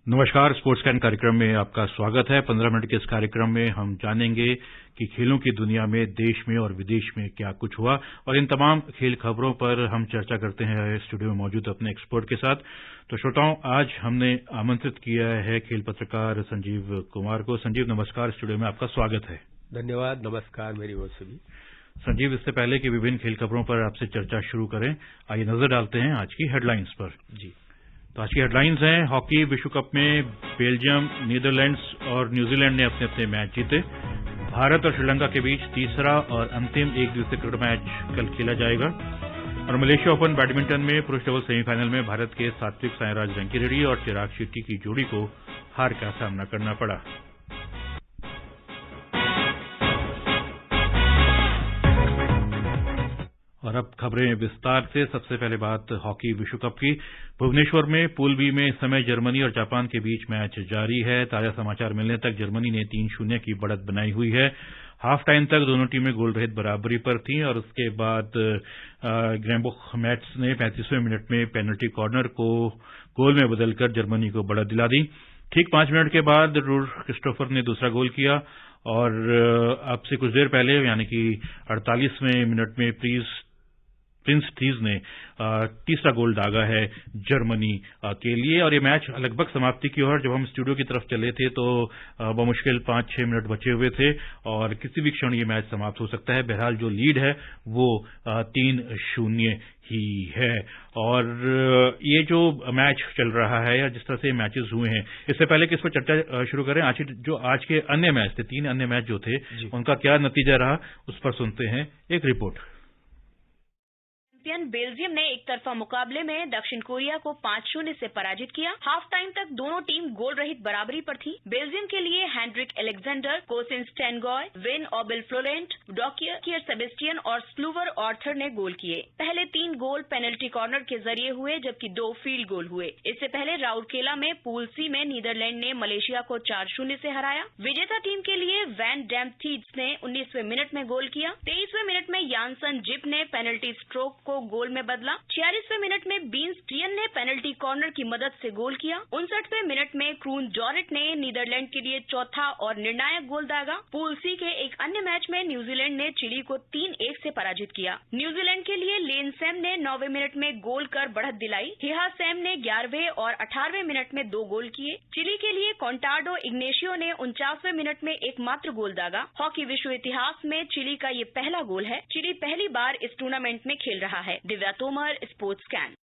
नमस्कार। Sports can कार्यक्रम में आपका स्वागत है। 15 मिनट के इस कार्यक्रम में हम जानेंगे कि खेलों की दुनिया में देश में और विदेश में क्या कुछ हुआ, और इन तमाम खेल खबरों पर हम चर्चा करते हैं स्टूडियो में मौजूद अपने एक्सपर्ट के साथ। तो श्रोताओं, आज हमने आमंत्रित किया है खेल पत्रकार संजीव कुमार को। संजीव, नमस्कार। स्टूडियो में आपका स्वागत है। धन्यवाद। नमस्कार मेरी ओर से भी। संजीव, इससे पहले कि विभिन्न खेल खबरों पर आपसे चर्चा शुरू करें, आइए नजर डालते हैं आज की हेडलाइंस पर। जी, तो आज की हेडलाइंस हैं, हॉकी विश्व कप में बेल्जियम, नीदरलैंड्स और न्यूजीलैंड ने अपने अपने मैच जीते। भारत और श्रीलंका के बीच तीसरा और अंतिम एक दिवसीय क्रिकेट मैच कल खेला जाएगा। और मलेशिया ओपन बैडमिंटन में पुरुष डबल सेमीफाइनल में भारत के सात्विक साईराज रंकीरेड्डी और चिराग शेट्टी की जोड़ी को हार का सामना करना पड़ा। और अब खबरें विस्तार से। सबसे पहले बात हॉकी विश्व कप की। भुवनेश्वर में पूल बी में इस समय जर्मनी और जापान के बीच मैच जारी है। ताजा समाचार मिलने तक जर्मनी ने 3-0 की बढ़त बनाई हुई है। हाफ टाइम तक दोनों टीमें गोल रहित बराबरी पर थीं और उसके बाद ग्रेम्बुख मैट्स ने 35वें मिनट में पेनल्टी कॉर्नर को गोल में बदलकर जर्मनी को बढ़त दिला दी। ठीक 5 मिनट के बाद रूर क्रिस्टोफर ने दूसरा गोल किया और अब से कुछ देर पहले यानी कि 48वें मिनट में प्रिंस थीज ने तीसरा गोल दागा है जर्मनी के लिए। और ये मैच लगभग समाप्ति की ओर, जब हम स्टूडियो की तरफ चले थे तो बमुश्किल 5-6 मिनट बचे हुए थे और किसी भी क्षण ये मैच समाप्त हो सकता है। बहरहाल जो लीड है वो 3-0 ही है। और ये जो मैच चल रहा है या जिस तरह से मैचेस हुए हैं, इससे पहले कि इस पर चर्चा शुरू करें, आज के अन्य मैच थे, 3 अन्य मैच जो थे, उनका क्या नतीजा रहा, उस पर सुनते हैं एक रिपोर्ट। चैंपियन बेल्जियम ने एक तरफा मुकाबले में दक्षिण कोरिया को 5-0 से पराजित किया। हाफ टाइम तक दोनों टीम गोल रहित बराबरी पर थी। बेल्जियम के लिए हेनरिक एलेक्जेंडर, कोसिन स्टेनगॉय, van Aubel Florent, Dockier Sebastien और स्लूवर ऑर्थर ने गोल किए। पहले 3 गोल पेनल्टी कॉर्नर के जरिए हुए, जबकि 2 फील्ड गोल हुए। इससे पहले राउरकेला में पूल सी में नीदरलैंड ने मलेशिया को 4-0 से हराया। विजेता टीम के लिए वैन डैम्पथीज ने 19वें मिनट में गोल किया। 23वें मिनट में यानसन जिप ने पेनल्टी स्ट्रोक को गोल में बदला। 46वें मिनट में बीन स्ट्रियन ने पेनल्टी कॉर्नर की मदद से गोल किया। 59वें मिनट में क्रून डॉरेट ने नीदरलैंड के लिए चौथा और निर्णायक गोल दागा। पूल सी के एक अन्य मैच में न्यूजीलैंड ने चिली को 3-1 से पराजित किया। न्यूजीलैंड के लिए लेन सैम ने 9वें मिनट में गोल कर बढ़त दिलाई। हिहा सैम ने 11वें और 18वें मिनट में 2 गोल किए। चिली के लिए कॉन्टार्डो इग्नेशियो ने 49वें मिनट में एकमात्र गोल दागा। हॉकी विश्व इतिहास में चिली का ये पहला गोल है। चिली पहली बार इस टूर्नामेंट में खेल रहा है। Divya Tomar, sports can.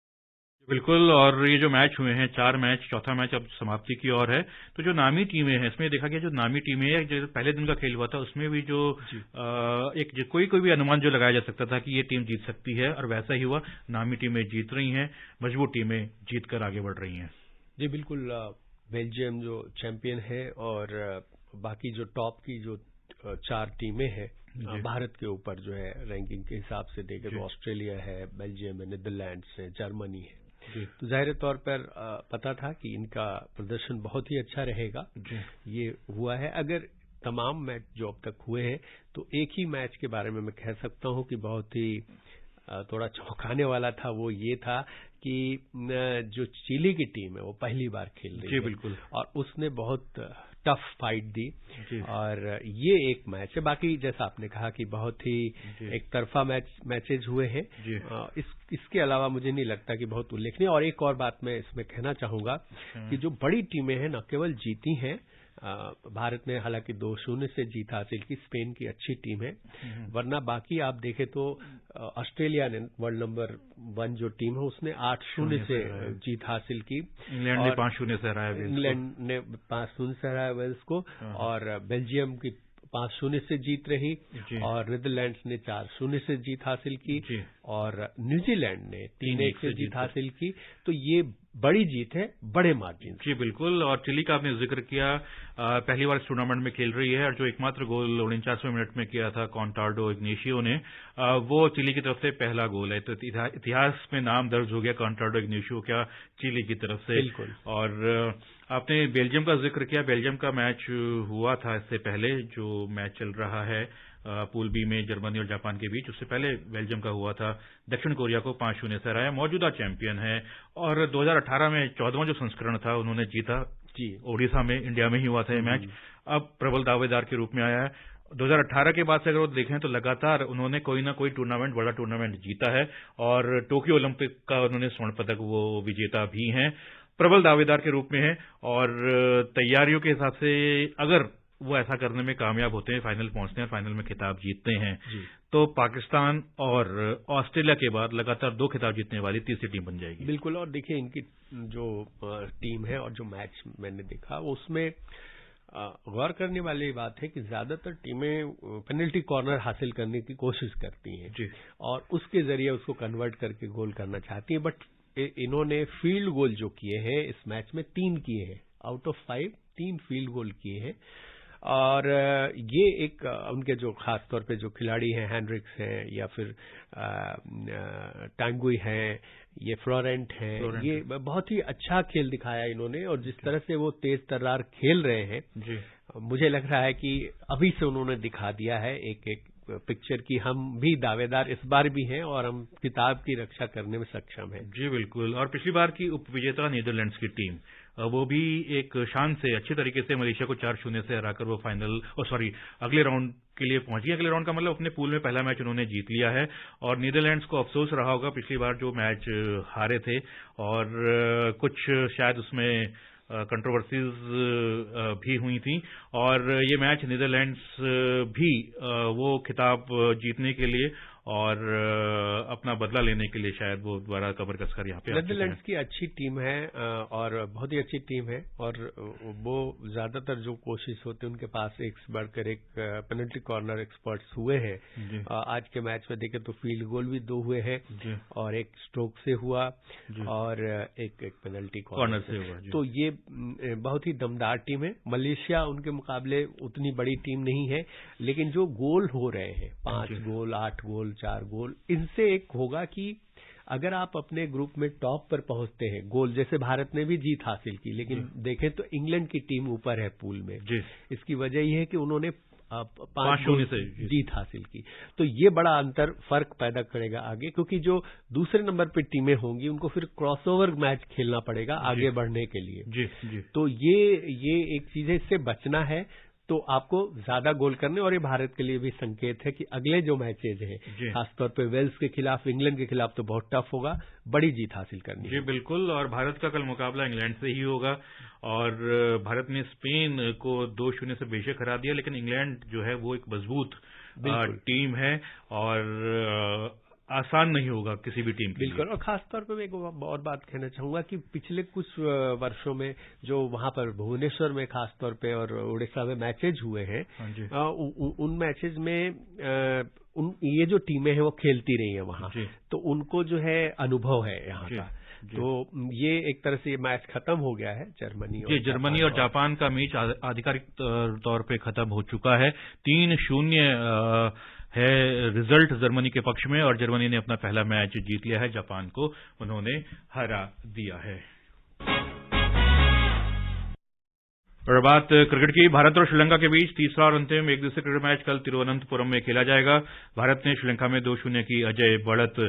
बिल्कुल। और ये जो मैच हुए हैं, 4 मैच, चौथा मैच अब समाप्ति की ओर है। तो जो नामी टीमें हैं, इसमें देखा गया जो नामी टीमें हैं, जो पहले दिन का खेल हुआ था उसमें भी जो कोई भी अनुमान जो लगाया जा सकता था कि ये टीम जीत सकती है, और वैसा ही हुआ। नामी टीमें जीत रही हैं, मजबूत टीमें जीत कर आगे बढ़ रही हैं। जी बिल्कुल। बेल्जियम जो चैंपियन है और बाकी जो टॉप की जो 4 टीमें हैं भारत के ऊपर जो है रैंकिंग के हिसाब से देखें तो ऑस्ट्रेलिया है, बेल्जियम है, नीदरलैंड्स है, जर्मनी है। तो जाहिर तौर पर पता था कि इनका प्रदर्शन बहुत ही अच्छा रहेगा। ये हुआ है। अगर तमाम मैच जो अब तक हुए हैं तो एक ही मैच के बारे में मैं कह सकता हूं कि बहुत ही थोड़ा चौंकाने वाला था। वो ये था कि जो चिली की टीम है वो पहली बार खेल रही है। बिल्कुल। और उसने बहुत टफ फाइट दी और ये एक मैच है। बाकी जैसा आपने कहा कि बहुत ही एक तरफा मैचेज हुए हैं। इसके अलावा मुझे नहीं लगता कि बहुत उल्लेखनीय। और एक और बात मैं इसमें कहना चाहूंगा कि जो बड़ी टीमें हैं न केवल जीती हैं, भारत ने हालांकि 2-0 से जीत हासिल की, स्पेन की अच्छी टीम है, वरना बाकी आप देखें तो ऑस्ट्रेलिया ने वर्ल्ड नंबर 1 जो टीम है उसने 8-0 से जीत हासिल की। इंग्लैंड ने 5-0 से हराया वेल्स को और बेल्जियम की 5-0 से जीत रही और नीदरलैंड्स ने 4-0 से जीत हासिल की और न्यूजीलैंड ने 3-1 से जीत हासिल की। तो ये बड़ी जीत है, बड़े मार्जिन। जी बिल्कुल। और चिली का आपने जिक्र किया, पहली बार इस टूर्नामेंट में खेल रही है और जो एकमात्र गोल 49वें मिनट में किया था कॉन्टार्डो इग्नेशियो ने, वो चिली की तरफ से पहला गोल है। तो इतिहास में नाम दर्ज हो गया कॉन्टार्डो इग्नेशियो का चिली की तरफ से। बिल्कुल। और आपने बेल्जियम का जिक्र किया। बेल्जियम का मैच हुआ था इससे पहले, जो मैच चल रहा है पूल बी में जर्मनी और जापान के बीच। उससे पहले बेल्जियम का हुआ था, दक्षिण कोरिया को 5-0 से हराया, मौजूदा चैंपियन है। और 2018 में 14वां जो संस्करण था उन्होंने जीता जी, ओडिशा में, इंडिया में ही हुआ था ये मैच। अब प्रबल दावेदार के रूप में आया है। 2018 के बाद से अगर वो देखें तो लगातार उन्होंने कोई ना कोई टूर्नामेंट, बड़ा टूर्नामेंट जीता है और टोक्यो ओलंपिक का उन्होंने स्वर्ण पदक वो विजेता भी हैं। प्रबल दावेदार के रूप में है और तैयारियों के हिसाब से अगर वो ऐसा करने में कामयाब होते हैं, फाइनल पहुंचते हैं, फाइनल में खिताब जीतते हैं, तो पाकिस्तान और ऑस्ट्रेलिया के बाद लगातार 2 खिताब जीतने वाली तीसरी टीम बन जाएगी। बिल्कुल। और देखिए इनकी जो टीम है और जो मैच मैंने देखा उसमें गौर करने वाली बात है कि ज्यादातर टीमें पेनल्टी कॉर्नर हासिल करने की कोशिश करती हैं जी, और उसके जरिए उसको कन्वर्ट करके गोल करना चाहती हैं। बट इन्होंने फील्ड गोल जो किए हैं इस मैच में 3 किए हैं, आउट ऑफ 5 3 फील्ड गोल किए हैं। और ये एक उनके जो खास तौर पे जो खिलाड़ी हैं, हैंड्रिक्स हैं या फिर टांगुई हैं, ये फ्लोरेंट हैं, ये बहुत ही अच्छा खेल दिखाया इन्होंने। और जिस तरह से वो तेज तर्रार खेल रहे हैं जी, मुझे लग रहा है कि अभी से उन्होंने दिखा दिया है एक पिक्चर की हम भी दावेदार इस बार भी हैं और हम खिताब की रक्षा करने में सक्षम हैं। जी बिल्कुल। और पिछली बार की उपविजेता नीदरलैंड्स की टीम, वो भी एक शान से अच्छी तरीके से मलेशिया को 4-0 से हराकर वो फाइनल अगले राउंड के लिए पहुंची। अगले राउंड का मतलब अपने पूल में पहला मैच उन्होंने जीत लिया है। और नीदरलैंड्स को अफसोस रहा होगा पिछली बार जो मैच हारे थे, और कुछ शायद उसमें कंट्रोवर्सीज भी हुई थी। और ये मैच नीदरलैंड्स भी वो खिताब जीतने के लिए और अपना बदला लेने के लिए शायद वो दोबारा कमर कसकर यहाँ पे नीदरलैंड्स की अच्छी टीम है और बहुत ही अच्छी टीम है। और वो ज्यादातर जो कोशिश होती है उनके पास एक से बढ़कर एक पेनल्टी कॉर्नर एक्सपर्ट्स हुए हैं। आज के मैच में देखें तो फील्ड गोल भी 2 हुए हैं और एक स्ट्रोक से हुआ और एक पेनल्टी कॉर्नर से हुआ। तो ये बहुत ही दमदार टीम है। मलेशिया उनके मुकाबले उतनी बड़ी टीम नहीं है, लेकिन जो गोल हो रहे हैं 5 गोल 8 गोल 4 गोल, इनसे एक होगा कि अगर आप अपने ग्रुप में टॉप पर पहुंचते हैं, गोल जैसे भारत ने भी जीत हासिल की, लेकिन देखें तो इंग्लैंड की टीम ऊपर है पूल में। इसकी वजह यह है कि उन्होंने 5-0 से जीत हासिल की। तो ये बड़ा अंतर फर्क पैदा करेगा आगे, क्योंकि जो दूसरे नंबर पर टीमें होंगी उनको फिर क्रॉसओवर मैच खेलना पड़ेगा आगे बढ़ने के लिए। तो ये एक चीज है, इससे बचना है तो आपको ज्यादा गोल करने। और ये भारत के लिए भी संकेत है कि अगले जो मैचेज हैं, खासतौर पे वेल्स के खिलाफ, इंग्लैंड के खिलाफ तो बहुत टफ होगा, बड़ी जीत हासिल करनी है। जी बिल्कुल। और भारत का कल मुकाबला इंग्लैंड से ही होगा और भारत ने स्पेन को 2-0 से बेशक हरा दिया, लेकिन इंग्लैंड जो है वो एक मजबूत टीम है और आसान नहीं होगा किसी भी टीम के लिए। बिल्कुल। और खासतौर पर मैं एक और बात कहना चाहूंगा कि पिछले कुछ वर्षों में जो वहां पर भुवनेश्वर में खासतौर पे और उड़ीसा में मैचेज हुए हैं, उन मैचेज में ये जो टीमें हैं वो खेलती रही हैं वहां, तो उनको जो है अनुभव है यहाँ का। तो ये एक तरह से ये मैच खत्म हो गया है जर्मनी और जापान का मैच आधिकारिक तौर पे खत्म हो चुका है। 3-0 है रिजल्ट जर्मनी के पक्ष में और जर्मनी ने अपना पहला मैच जीत लिया है, जापान को उन्होंने हरा दिया है। और बात क्रिकेट की, भारत और श्रीलंका के बीच तीसरा और अंतिम एक दिवसीय क्रिकेट मैच कल तिरुवनंतपुरम में खेला जाएगा। भारत ने श्रीलंका में 2-0 की अजय बढ़त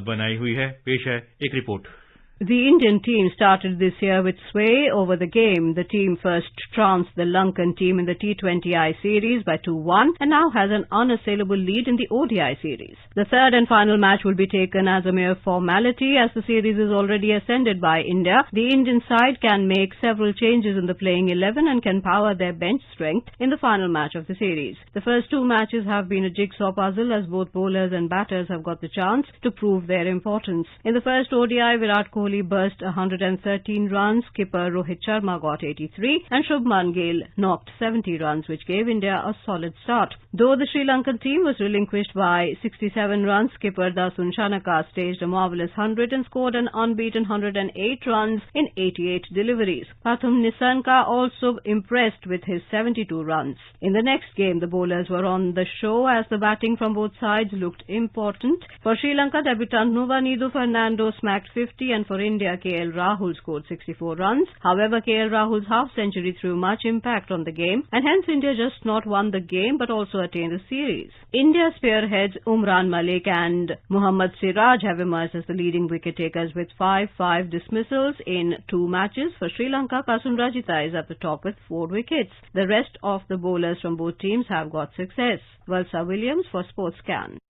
बनाई हुई है। पेश है एक report. The Indian team started this year with sway over the game. The team first trounced the Lankan team in the T20I series by 2-1 and now has an unassailable lead in the ODI series. The third and final match will be taken as a mere formality as the series is already ascended by India. The Indian side can make several changes in the playing 11 and can power their bench strength in the final match of the series. The first 2 matches have been a jigsaw puzzle as both bowlers and batters have got the chance to prove their importance. In the first ODI, Virat Kohli burst 113 runs, skipper Rohit Sharma got 83 and Shubman Gill knocked 70 runs, which gave India a solid start. Though the Sri Lankan team was relinquished by 67 runs, skipper Dasun Shanaka staged a marvellous 100 and scored an unbeaten 108 runs in 88 deliveries. Pathum Nissanka also impressed with his 72 runs. In the next game, the bowlers were on the show as the batting from both sides looked important. For Sri Lanka, debutant Nuvanidu Fernando smacked 50 and for for India, KL Rahul scored 64 runs. However, KL Rahul's half-century threw much impact on the game, and hence India just not won the game but also attained the series. India spearheads Umran Malik and Mohammad Siraj have emerged as the leading wicket-takers with 5 dismissals in 2 matches. For Sri Lanka, Kasun Rajitha is at the top with 4 wickets. The rest of the bowlers from both teams have got success. Valsa Williams for Sportscan.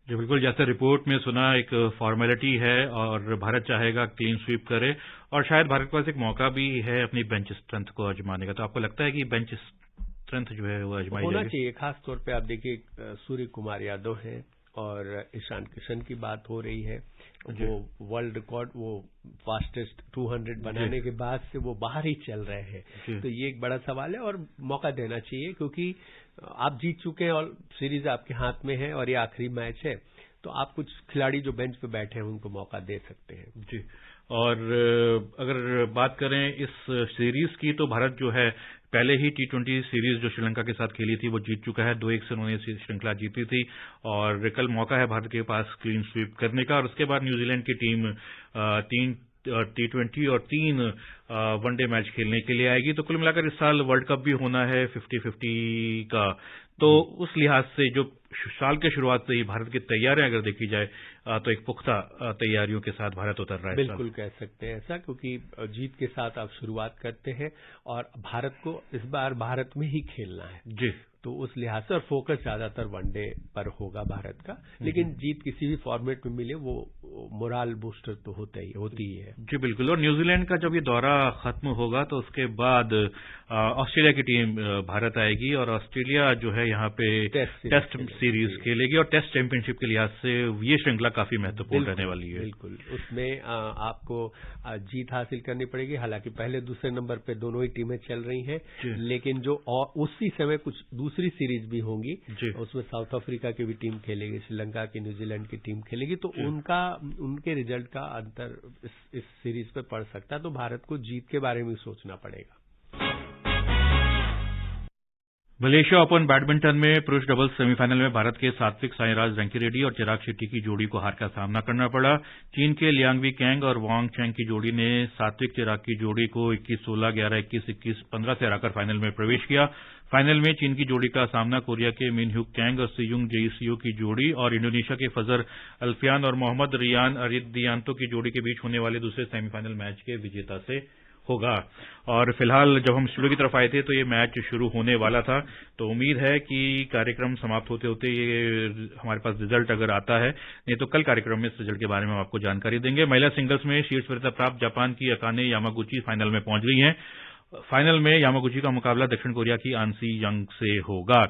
जी बिल्कुल, जैसे report में सुना एक formality है और भारत चाहेगा clean sweep करे और शायद भारत के पास एक मौका भी है अपनी बेंच स्ट्रेंथ को आजमाने का। तो आपको लगता है कि बेंच स्ट्रेंथ जो है वो आजमाई होना चाहिए? खास तौर पे आप देखिए सूर्य कुमार यादव हैं और ईशान किशन की बात हो रही है। वो वर्ल्ड रिकॉर्ड, वो फास्टेस्ट 200 बनाने के बाद से वो बाहर ही चल रहे हैं। तो ये एक बड़ा सवाल है और मौका देना चाहिए, क्योंकि आप जीत चुके हैं और सीरीज आपके हाथ में है और ये आखिरी मैच है। तो आप कुछ खिलाड़ी जो बेंच पे बैठे हैं उनको मौका दे सकते हैं। जी, और अगर बात करें इस सीरीज की तो भारत जो है पहले ही T20 सीरीज जो श्रीलंका के साथ खेली थी वो जीत चुका है। 2-1 से उन्होंने श्रृंखला जीती थी और कल मौका है भारत के पास क्लीन स्वीप करने का। और उसके बाद न्यूजीलैंड की टीम 3 T20 और 3 वनडे मैच खेलने के लिए आएगी। तो कुल मिलाकर इस साल वर्ल्ड कप भी होना है 50-50 का। तो उस लिहाज से जो साल के शुरुआत से ही भारत की तैयारियां अगर देखी जाए तो एक पुख्ता तैयारियों के साथ भारत उतर रहा है। बिल्कुल कह सकते हैं ऐसा, क्योंकि जीत के साथ आप शुरुआत करते हैं और भारत को इस बार भारत में ही खेलना है। जी, तो उस लिहाज से और फोकस ज्यादातर वनडे पर होगा भारत का। लेकिन जीत किसी भी फॉर्मेट में मिले वो मोराल बूस्टर तो होती ही है। जी बिल्कुल, और न्यूजीलैंड का जब ये दौरा खत्म होगा तो उसके बाद ऑस्ट्रेलिया की टीम भारत आएगी और ऑस्ट्रेलिया जो है यहाँ पे टेस्ट सीरीज खेलेगी और टेस्ट चैंपियनशिप के लिहाज से ये श्रृंखला काफी महत्वपूर्ण रहने वाली है। बिल्कुल, उसमें आपको जीत हासिल करनी पड़ेगी। हालांकि पहले दूसरे नंबर पे दोनों ही टीमें चल रही हैं, लेकिन जो उसी समय कुछ दूसरी सीरीज भी होंगी, उसमें साउथ अफ्रीका की भी टीम खेलेगी, श्रीलंका की, न्यूजीलैंड की टीम खेलेगी। तो उनके रिजल्ट का अंतर इस सीरीज पे पड़ सकता है। तो भारत को जीत के बारे में सोचना पड़ेगा। मलेशिया ओपन बैडमिंटन में पुरुष डबल्स सेमीफाइनल में भारत के सात्विक साईराज रंकीरेड्डी और चिराग शेट्टी की जोड़ी को हार का सामना करना पड़ा। चीन के लियांगवी कैंग और वांग चेंग की जोड़ी ने सात्विक चिराग की जोड़ी को 21-16, 11-21, 21-15 से हराकर फाइनल में प्रवेश किया। फाइनल में चीन की जोड़ी का सामना कोरिया के मिन ह्यूक कैंग और सियुंग जेईसियो की जोड़ी और इंडोनेशिया के फजर अल्फियान और मोहम्मद रियान अरिदियांतो की जोड़ी के बीच होने वाले दूसरे सेमीफाइनल मैच के विजेता से होगा। और फिलहाल जब हम स्टूडियो की तरफ आए थे तो ये मैच शुरू होने वाला था, तो उम्मीद है कि कार्यक्रम समाप्त होते होते ये हमारे पास रिजल्ट अगर आता है, नहीं तो कल कार्यक्रम में इस रिजल्ट के बारे में हम आपको जानकारी देंगे। महिला सिंगल्स में शीर्ष वरीयता प्राप्त जापान की अकाने यामागुची फाइनल में पहुंच गई हैं। फाइनल में यामागुची का मुकाबला दक्षिण कोरिया की आंसी यंग से होगा।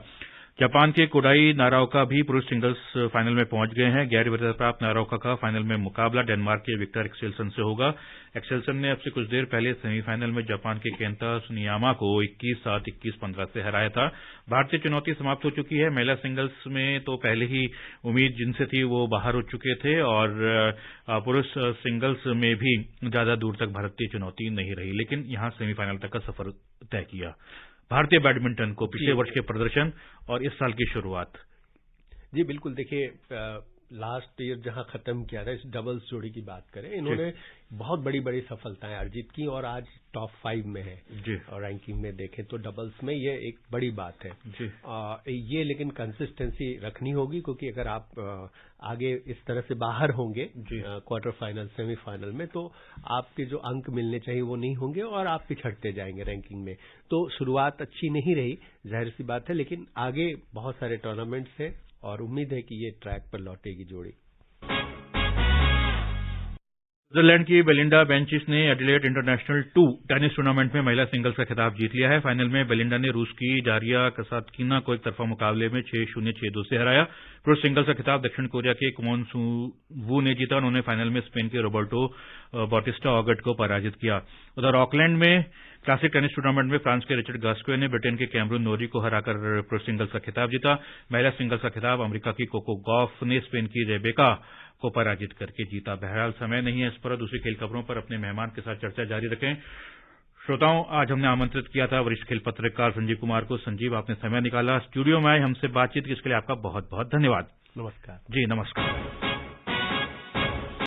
जापान के कोडाई नाराओका भी पुरुष सिंगल्स फाइनल में पहुंच गए हैं। गैर वरीयता प्राप्त नाराओका का फाइनल में मुकाबला डेनमार्क के विक्टर एक्सेल्सन से होगा। एक्सेल्सन ने अब से कुछ देर पहले सेमीफाइनल में जापान के केंता सुनियामा को 21-7, 21-15 से हराया था। भारतीय चुनौती समाप्त हो चुकी है। महिला सिंगल्स में तो पहले ही उम्मीद जिनसे थी वो बाहर हो चुके थे और पुरुष सिंगल्स में भी ज्यादा दूर तक भारतीय चुनौती नहीं रही, लेकिन यहां सेमीफाइनल तक का सफर तय किया भारतीय बैडमिंटन को पिछले वर्ष के प्रदर्शन और इस साल की शुरुआत। जी बिल्कुल, देखिए लास्ट ईयर जहां खत्म किया था, इस डबल्स जोड़ी की बात करें, इन्होंने बहुत बड़ी बड़ी सफलताएं अर्जित की और आज टॉप 5 में है जी। और रैंकिंग में देखें तो डबल्स में ये एक बड़ी बात है जी। ये लेकिन कंसिस्टेंसी रखनी होगी, क्योंकि अगर आप आगे इस तरह से बाहर होंगे क्वार्टर फाइनल, सेमीफाइनल में, तो आपके जो अंक मिलने चाहिए वो नहीं होंगे और आप पिछड़ते जाएंगे रैंकिंग में। तो शुरुआत अच्छी नहीं रही, जाहिर सी बात है, लेकिन आगे बहुत सारे टूर्नामेंट्स हैं और उम्मीद है कि ये ट्रैक पर लौटेगी जोड़ी। स्विट्जरलैंड की बेलिंडा बेंचिस ने एडिलेड इंटरनेशनल 2 टेनिस टूर्नामेंट में महिला सिंगल्स का खिताब जीत लिया है। फाइनल में बेलिंडा ने रूस की डारिया कसातकीना को एक तरफा मुकाबले में 6-0, 6-2 से हराया। पुरुष सिंगल्स का खिताब दक्षिण कोरिया के कुमोन वू ने जीता। उन्होंने फाइनल में स्पेन के रोबर्टो बॉटिस्टा ऑगट को पराजित किया। उधर ऑकलैंड में क्लासिक टेनिस टूर्नामेंट में फ्रांस के रिचर्ड गास्क्वे ने ब्रिटेन के कैमरून नोरी को हराकर पुरुष सिंगल्स का खिताब जीता। महिला सिंगल्स का खिताब अमेरिका की कोको गॉफ ने स्पेन की रेबेका को पराजित करके जीता। बहरहाल समय नहीं है इस पर, दूसरी खेल खबरों पर अपने मेहमान के साथ चर्चा जारी रखें। श्रोताओं, आज हमने आमंत्रित किया था वरिष्ठ खेल पत्रकार संजीव कुमार को। संजीव, आपने समय निकाला, स्टूडियो में आए, हमसे बातचीत की, इसके लिए आपका बहुत बहुत धन्यवाद। नमस्कार। जी नमस्कार।